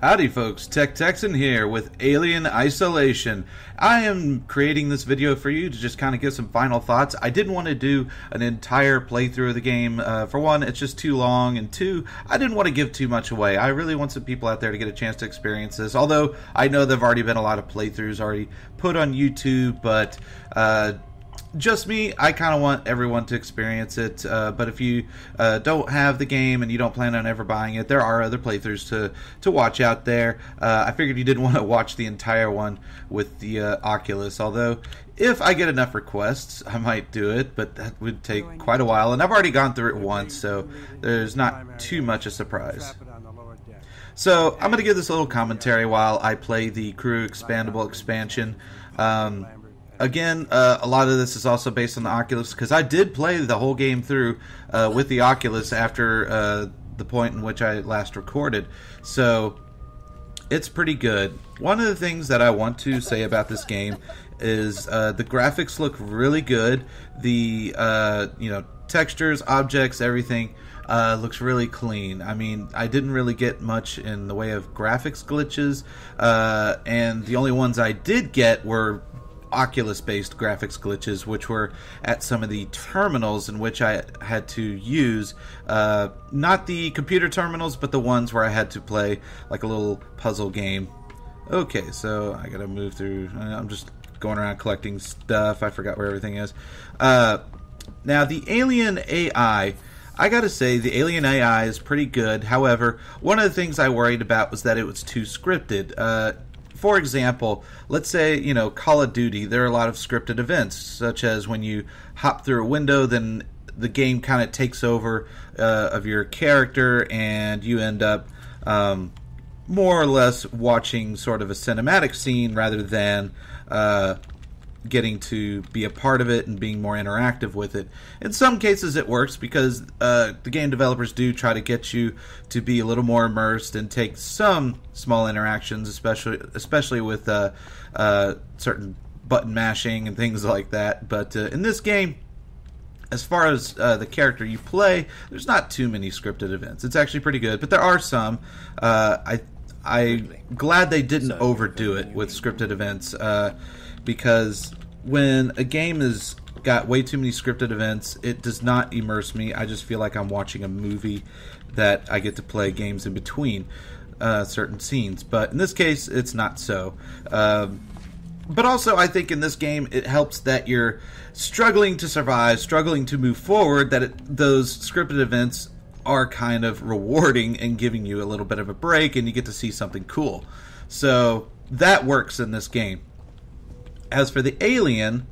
Howdy folks, TechTexN here with Alien Isolation. I am creating this video for you to just kind of give some final thoughts. I didn't want to do an entire playthrough of the game. For one, it's just too long, and two, I didn't want to give too much away. I really want some people out there to get a chance to experience this, although I know there have already been a lot of playthroughs already put on YouTube, but just me, I kind of want everyone to experience it, but if you don't have the game and you don't plan on ever buying it, there are other playthroughs to watch out there. I figured you didn't want to watch the entire one with the Oculus, although if I get enough requests, I might do it, but that would take quite a while, and I've already gone through it once, so there's not too much a surprise. So I'm going to give this a little commentary while I play the Crew Expendable expansion. Again, a lot of this is also based on the Oculus, because I did play the whole game through with the Oculus after the point in which I last recorded. So it's pretty good. One of the things that I want to say about this game is the graphics look really good. The textures, objects, everything looks really clean. I mean, I didn't really get much in the way of graphics glitches, and the only ones I did get were Oculus-based graphics glitches, which were at some of the terminals in which I had to use, not the computer terminals, but the ones where I had to play like a little puzzle game. Okay, so I gotta move through. I'm just going around collecting stuff. I forgot where everything is. Now, the Alien AI, I gotta say, the Alien AI is pretty good. However, one of the things I worried about was that it was too scripted. For example, let's say, Call of Duty, there are a lot of scripted events, such as when you hop through a window, then the game kind of takes over of your character, and you end up more or less watching sort of a cinematic scene rather than getting to be a part of it and being more interactive with it. In some cases it works because the game developers do try to get you to be a little more immersed and take some small interactions, especially with certain button mashing and things like that. But in this game, as far as the character you play, there's not too many scripted events. It's actually pretty good, but there are some. I'm glad they didn't overdo it with scripted events, because when a game has got way too many scripted events, it does not immerse me. I just feel like I'm watching a movie that I get to play games in between certain scenes. But in this case, it's not so. But also, I think in this game, it helps that you're struggling to survive, struggling to move forward, that those scripted events are kind of rewarding and giving you a little bit of a break, and you get to see something cool. So that works in this game. As for the Alien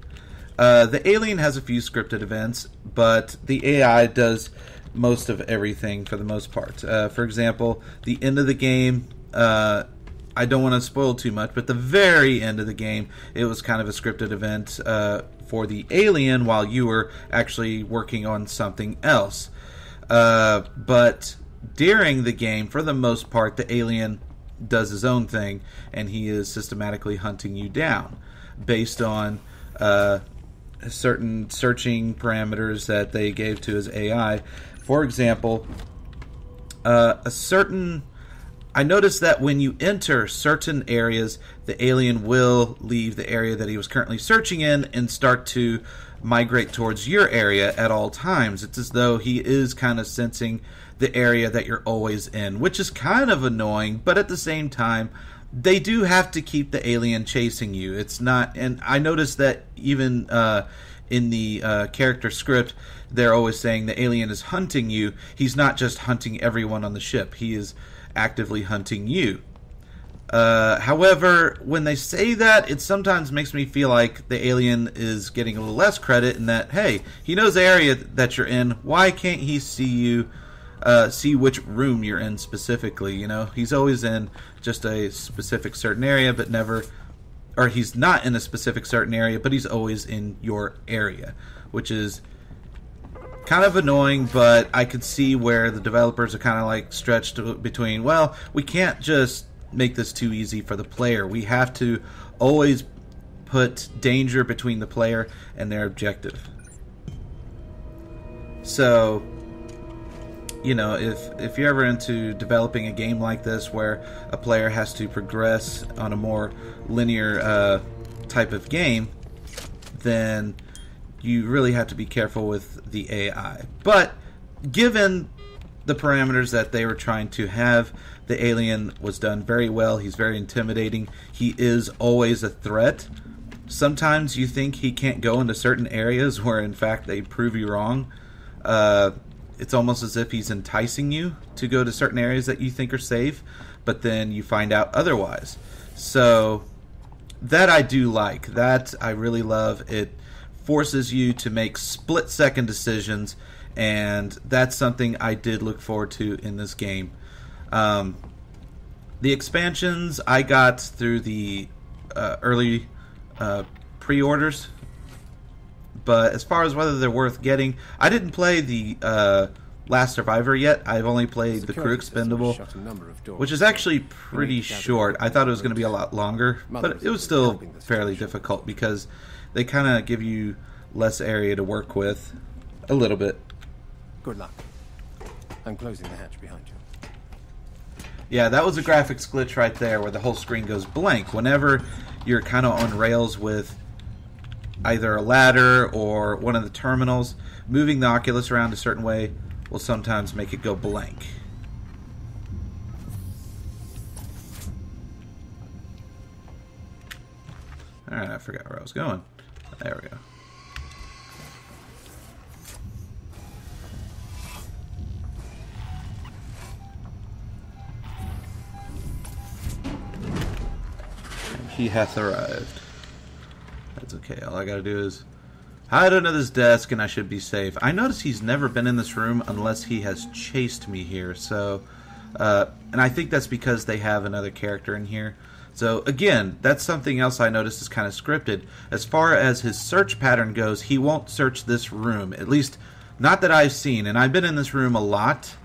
has a few scripted events, but the AI does most of everything for the most part. For example, the end of the game, I don't want to spoil too much, but the very end of the game, it was kind of a scripted event for the Alien while you were actually working on something else. But during the game, for the most part, the Alien does his own thing, and he is systematically hunting you down based on certain searching parameters that they gave to his AI. For example, I noticed that when you enter certain areas, the alien will leave the area that he was currently searching in and start to migrate towards your area at all times. It's as though he is kind of sensing the area that you're always in, which is kind of annoying, but at the same time, they do have to keep the alien chasing you. It's not, and I noticed that even in the character script, they're always saying the alien is hunting you. He's not just hunting everyone on the ship. He is actively hunting you. However, when they say that, it sometimes makes me feel like the alien is getting a little less credit, and that, hey, he knows the area that you're in. Why can't he see you? See which room you're in specifically. He's always in just a specific certain area, but never, or he's not in a specific certain area, but he's always in your area, which is kind of annoying. But I could see where the developers are kind of like stretched between, well, we can't just make this too easy for the player. We have to always put danger between the player and their objective. So you know, if you're ever into developing a game like this where a player has to progress on a more linear type of game, then you really have to be careful with the AI. But given the parameters that they were trying to have, the alien was done very well. He's very intimidating. He is always a threat. Sometimes you think he can't go into certain areas where in fact they prove you wrong. It's almost as if he's enticing you to go to certain areas that you think are safe, but then you find out otherwise. So that I do like. That I really love. It forces you to make split-second decisions, and that's something I did look forward to in this game. The expansions I got through the early pre-orders, but as far as whether they're worth getting, I didn't play the Last Survivor yet. I've only played the Crew Expendable, which is actually pretty short. I thought it was going to be a lot longer, but it was still fairly difficult because they kind of give you less area to work with, a little bit. Good luck. I'm closing the hatch behind you. Yeah, that was a graphics glitch right there where the whole screen goes blank. Whenever you're kind of on rails with either a ladder or one of the terminals, moving the Oculus around a certain way will sometimes make it go blank. Alright, I forgot where I was going. There we go. He hath arrived. That's okay. All I gotta do is hide under this desk and I should be safe. I notice he's never been in this room unless he has chased me here. So, and I think that's because they have another character in here. So again, that's something else I noticed is kind of scripted. As far as his search pattern goes, he won't search this room. At least, not that I've seen. And I've been in this room a lot.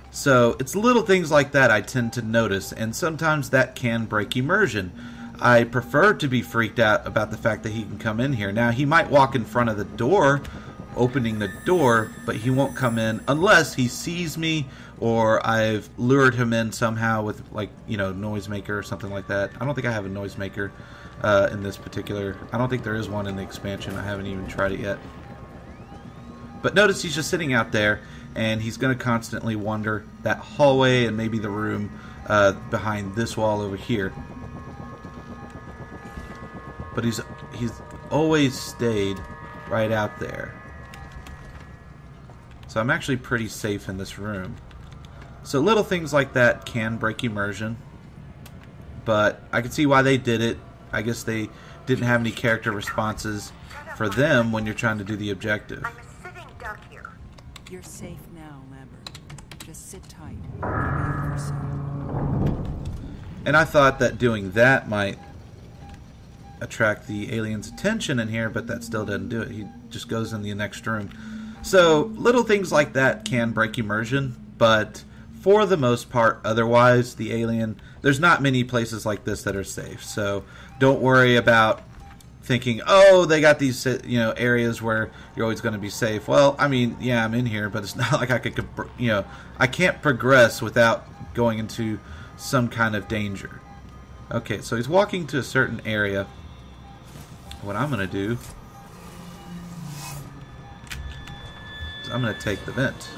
So it's little things like that I tend to notice, and sometimes that can break immersion. I prefer to be freaked out about the fact that he can come in here. Now, he might walk in front of the door, opening the door, but he won't come in unless he sees me or I've lured him in somehow with, like, you know, noisemaker or something like that. I don't think I have a noisemaker in this particular. I don't think there is one in the expansion. I haven't even tried it yet. But notice he's just sitting out there, and he's going to constantly wander that hallway and maybe the room behind this wall over here. But he's always stayed right out there. So I'm actually pretty safe in this room. So little things like that can break immersion. But I can see why they did it. I guess they didn't have any character responses for them when you're trying to do the objective. I'm a sitting duck here. You're safe now, Lambert. Just sit tight. It'll be over soon. And I thought that doing that might attract the alien's attention in here, but that still doesn't do it. He just goes in the next room. So little things like that can break immersion, but for the most part, otherwise, the alien, there's not many places like this that are safe. So don't worry about thinking, oh, they got these, you know, areas where you're always going to be safe. Well, I mean, yeah, I'm in here, but it's not like I could, you know, I can't progress without going into some kind of danger. Okay, so he's walking to a certain area. What I'm going to do is I'm going to take the vent.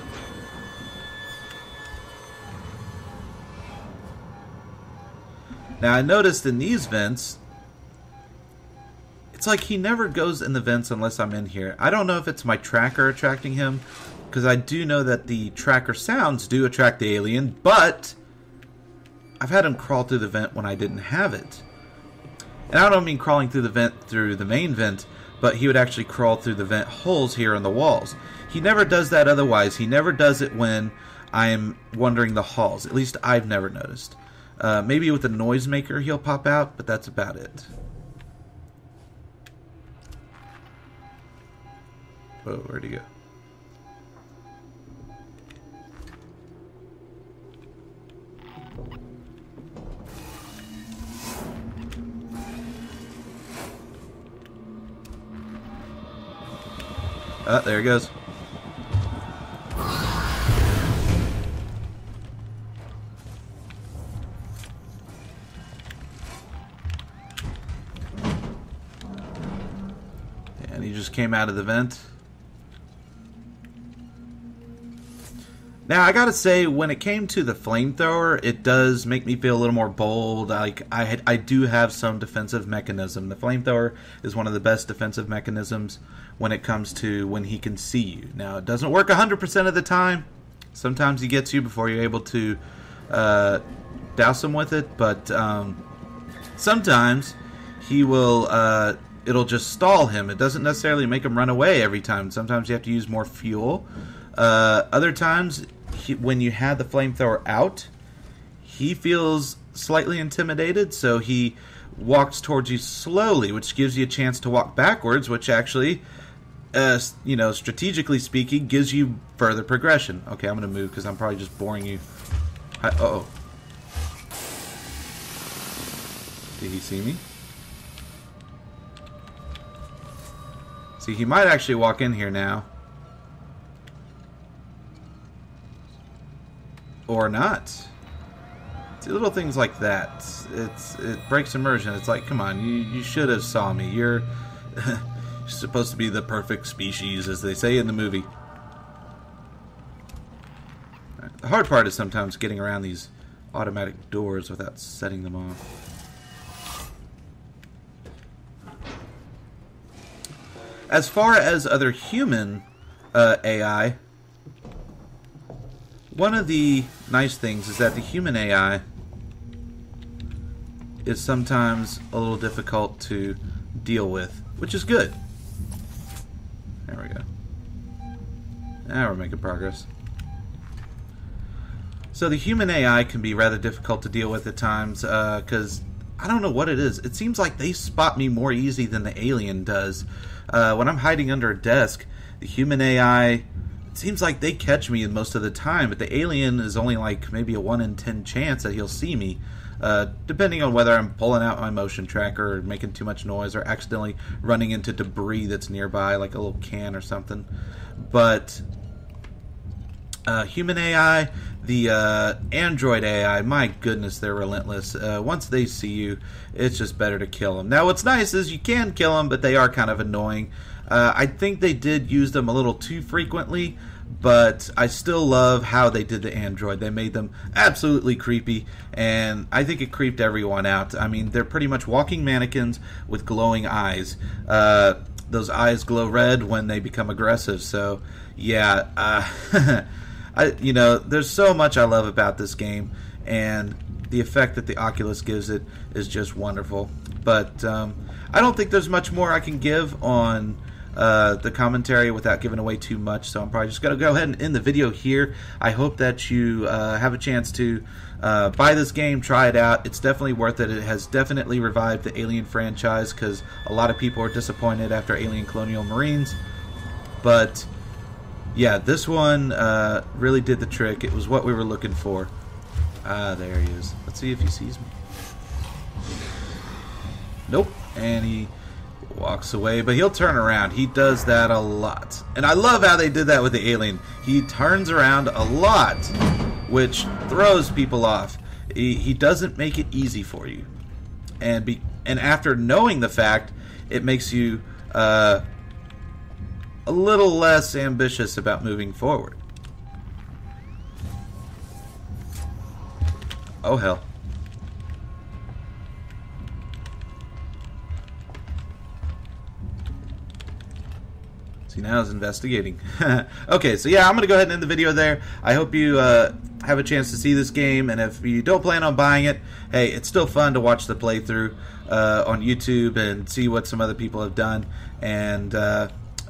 Now, I noticed in these vents, it's like he never goes in the vents unless I'm in here. I don't know if it's my tracker attracting him, because I do know that the tracker sounds do attract the alien, but I've had him crawl through the vent when I didn't have it. And I don't mean crawling through the vent through the main vent, but he would actually crawl through the vent holes here in the walls. He never does that otherwise. He never does it when I'm wandering the halls. At least I've never noticed. Maybe with a noisemaker he'll pop out, but that's about it. Oh, where'd he go? There he goes. just came out of the vent. Now, I gotta say, when it came to the flamethrower, it does make me feel a little more bold. Like, I do have some defensive mechanism. The flamethrower is one of the best defensive mechanisms when it comes to when he can see you. Now, it doesn't work 100% of the time. Sometimes he gets you before you're able to douse him with it, but sometimes he will, it'll just stall him. It doesn't necessarily make him run away every time. Sometimes you have to use more fuel. Other times, when you had the flamethrower out, he feels slightly intimidated, so he walks towards you slowly, which gives you a chance to walk backwards, which actually, you know, strategically speaking, gives you further progression. Okay, I'm going to move because I'm probably just boring you. Uh-oh. Did he see me? See, he might actually walk in here now. Or not. See, little things like that. It breaks immersion. It's like, come on, you should have saw me. You're supposed to be the perfect species, as they say in the movie. The hard part is sometimes getting around these automatic doors without setting them off. As far as other human AI, one of the nice things is that the human AI is sometimes a little difficult to deal with, which is good. There we go. Now we're making progress. So the human AI can be rather difficult to deal with at times because I don't know what it is. It seems like they spot me more easy than the alien does. When I'm hiding under a desk, the human AI... it seems like they catch me most of the time, but the alien is only like maybe a 1 in 10 chance that he'll see me, depending on whether I'm pulling out my motion tracker or making too much noise or accidentally running into debris that's nearby, like a little can or something. But human AI, the Android AI, my goodness, they're relentless. Once they see you, it's just better to kill them. Now, what's nice is you can kill them, but they are kind of annoying. I think they did use them a little too frequently, but I still love how they did the Android. They made them absolutely creepy, and I think it creeped everyone out. I mean, they're pretty much walking mannequins with glowing eyes. Those eyes glow red when they become aggressive, so yeah, you know, there's so much I love about this game, and the effect that the Oculus gives it is just wonderful. But I don't think there's much more I can give on the commentary without giving away too much, so I'm probably just going to go ahead and end the video here. I hope that you have a chance to buy this game, try it out. It's definitely worth it. It has definitely revived the Alien franchise because a lot of people are disappointed after Alien Colonial Marines. But yeah, this one really did the trick. It was what we were looking for. There he is. Let's see if he sees me. Nope. And he walks away, but he'll turn around. He does that a lot. And I love how they did that with the alien. He turns around a lot, which throws people off. He doesn't make it easy for you. And after knowing the fact, it makes you a little less ambitious about moving forward. Oh, hell. See, now it's investigating. Okay, so yeah, I'm going to go ahead and end the video there. I hope you have a chance to see this game, and if you don't plan on buying it, hey, it's still fun to watch the playthrough on YouTube and see what some other people have done. And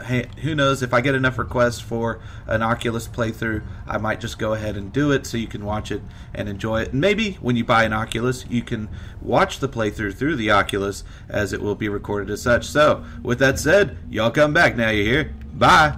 hey, who knows, if I get enough requests for an Oculus playthrough, I might just go ahead and do it so you can watch it and enjoy it. And maybe when you buy an Oculus, you can watch the playthrough through the Oculus, as it will be recorded as such. So, with that said, y'all come back now, you hear? Bye!